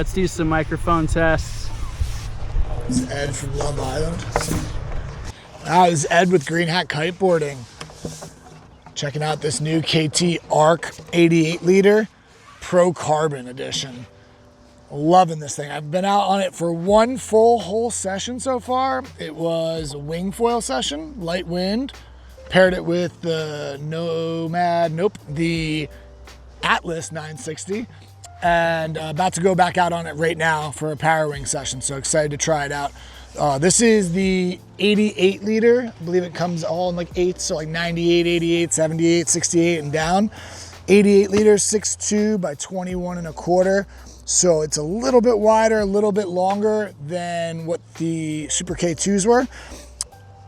let's do some microphone tests. This is Ed from Love Island. This is Ed with Hat Kiteboarding. Checking out this new KT Arc 88 liter Pro Carbon edition. Loving this thing. I've been out on it for one full whole session so far. It was a wing foil session, light wind. Paired it with the the Atlas 960, and about to go back out on it right now for a parawing session. So excited to try it out. This is the 88 liter. I believe it comes all in like 8s, so like 98, 88, 78, 68 and down. 88 liters, 6'2" by 21 1/4. So it's a little bit wider, a little bit longer than what the Super K2s were.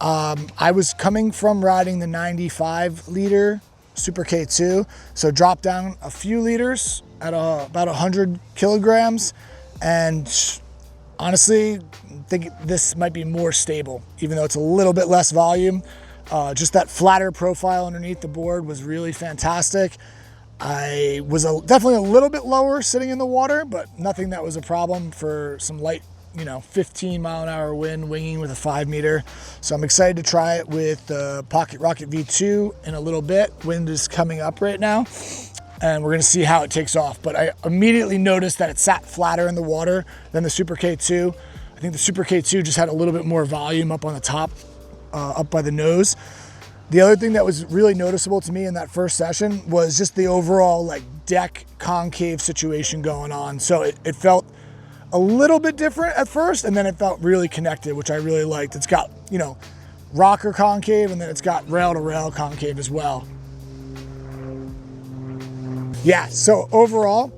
I was coming from riding the 95 liter Super K2, so dropped down a few liters at about 100 kilograms, and honestly, I think this might be more stable, even though it's a little bit less volume. Just that flatter profile underneath the board was really fantastic. I was definitely a little bit lower sitting in the water, but nothing that was a problem for some light, 15-mile-an-hour wind winging with a 5 meter. So I'm excited to try it with the Pocket Rocket V2 in a little bit. Wind is coming up right now, and we're gonna see how it takes off. But I immediately noticed that it sat flatter in the water than the Super K2. I think the Super K2 just had a little bit more volume up on the top, up by the nose. The other thing that was really noticeable to me in that first session was just the overall deck concave situation going on. So it felt a little bit different at first, and then it felt really connected, which I really liked. It's got, rocker concave, and then it's got rail to rail concave as well. Yeah, so overall,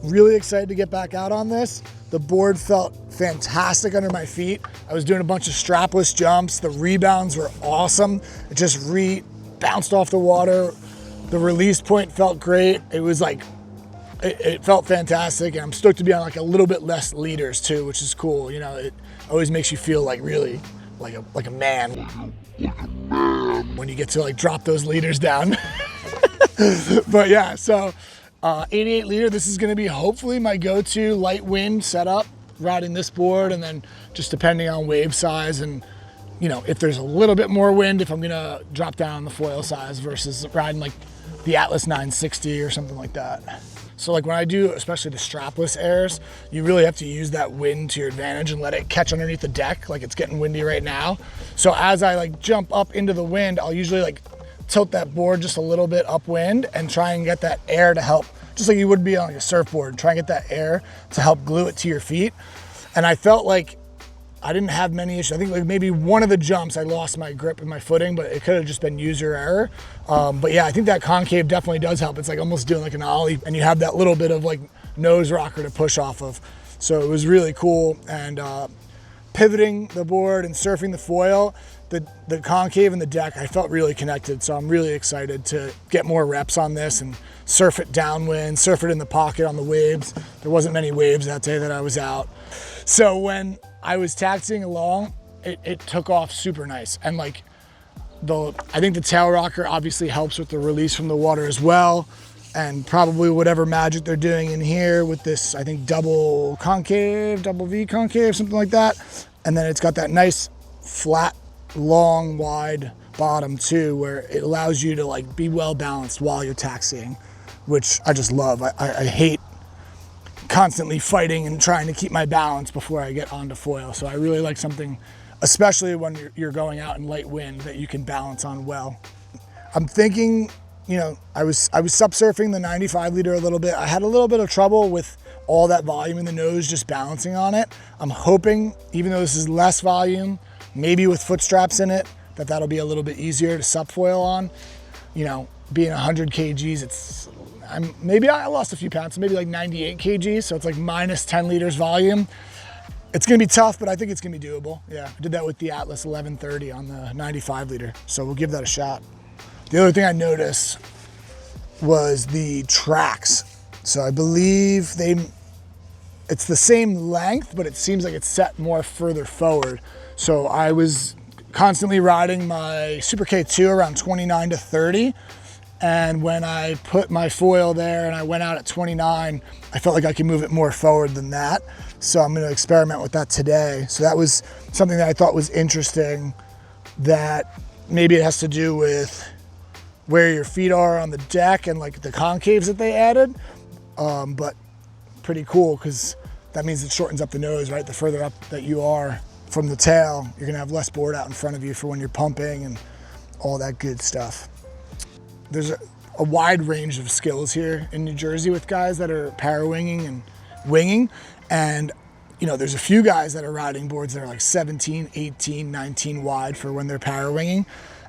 really excited to get back out on this. The board felt fantastic under my feet. I was doing a bunch of strapless jumps. The rebounds were awesome. It just bounced off the water. The release point felt great. It was it felt fantastic, and I'm stoked to be on a little bit less liters too, which is cool. It always makes you feel really like a man when you get to drop those liters down. But yeah, so 88 liter, this is gonna be hopefully my go-to light wind setup, riding this board, and then just depending on wave size and if there's a little bit more wind, if I'm gonna drop down the foil size versus riding the Atlas 960 or something like that. So when I do, especially the strapless airs, you really have to use that wind to your advantage and let it catch underneath the deck. It's getting windy right now. So as I jump up into the wind, I'll usually tilt that board just a little bit upwind and try and get that air to help, just like you would be on a surfboard, try and get that air to help glue it to your feet. And I felt I didn't have many issues. I think maybe one of the jumps I lost my grip and my footing, but it could have just been user error. But yeah, I think that concave definitely does help. It's almost doing an ollie, and you have that little bit of nose rocker to push off of. So it was really cool. And pivoting the board and surfing the foil, the concave and the deck, I felt really connected. So I'm really excited to get more reps on this and surf it downwind, surf it in the pocket on the waves. There wasn't many waves that day that I was out. So when I was taxiing along, it took off super nice. And I think the tail rocker obviously helps with the release from the water as well. And probably whatever magic they're doing in here with this, I think double V concave, something like that. And then it's got that nice flat, long, wide bottom too, where it allows you to be well balanced while you're taxiing, which I just love. I hate constantly fighting and trying to keep my balance before I get onto foil. So I really like something, especially when you're going out in light wind, that you can balance on well. I'm thinking, I was subsurfing the 95 liter a little bit. I had a little bit of trouble with all that volume in the nose just balancing on it. I'm hoping, even though this is less volume, maybe with foot straps in it, that'll be a little bit easier to subfoil on. Being 100 kgs, maybe I lost a few pounds, so maybe 98 kgs, so it's minus 10 liters volume. It's gonna be tough, but I think it's gonna be doable. Yeah, I did that with the Atlas 1130 on the 95 liter, so we'll give that a shot. The other thing I noticed was the tracks. So I believe it's the same length, but it seems like it's set more further forward. So I was constantly riding my Super K2 around 29 to 30, And when I put my foil there and I went out at 29, I felt like I could move it more forward than that. So I'm gonna experiment with that today. So that was something that I thought was interesting, that maybe it has to do with where your feet are on the deck and like the concaves that they added. But pretty cool, because that means it shortens up the nose, right? The further up that you are from the tail, you're gonna have less board out in front of you for when you're pumping and all that good stuff. There's a wide range of skills here in New Jersey with guys that are parawinging and winging. And you know, there's a few guys that are riding boards that are like 17, 18, 19 wide for when they're parawinging.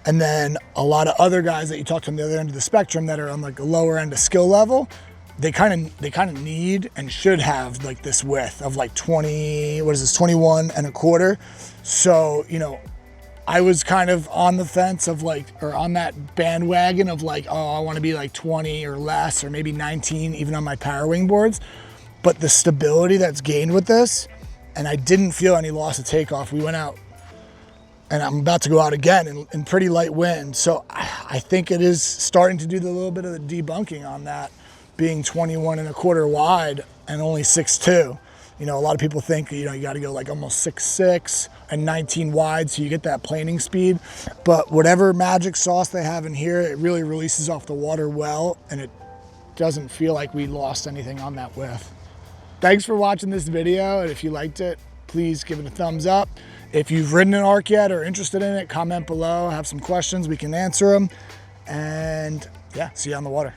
And then a lot of other guys that you talk to on the other end of the spectrum that are on like a lower end of skill level, they kind of need and should have like this width of like 20, what is this, 21 and a quarter. So, you know, I was kind of on the fence of like, or on that bandwagon of like, oh, I want to be like 20 or less, or maybe 19 even on my parawing boards. But the stability that's gained with this, and I didn't feel any loss of takeoff. We went out, and I'm about to go out again in pretty light wind. So I think it is starting to do the little bit of the debunking on that, being 21 and a quarter wide and only 6'2". You know, a lot of people think, you know, you got to go like almost 6'6" and 19 wide so you get that planing speed. But whatever magic sauce they have in here, it really releases off the water well, and it doesn't feel like we lost anything on that width. Thanks for watching this video, and if you liked it, please give it a thumbs up. If you've ridden an ARC yet or interested in it, comment below, have some questions, we can answer them. And yeah, see you on the water.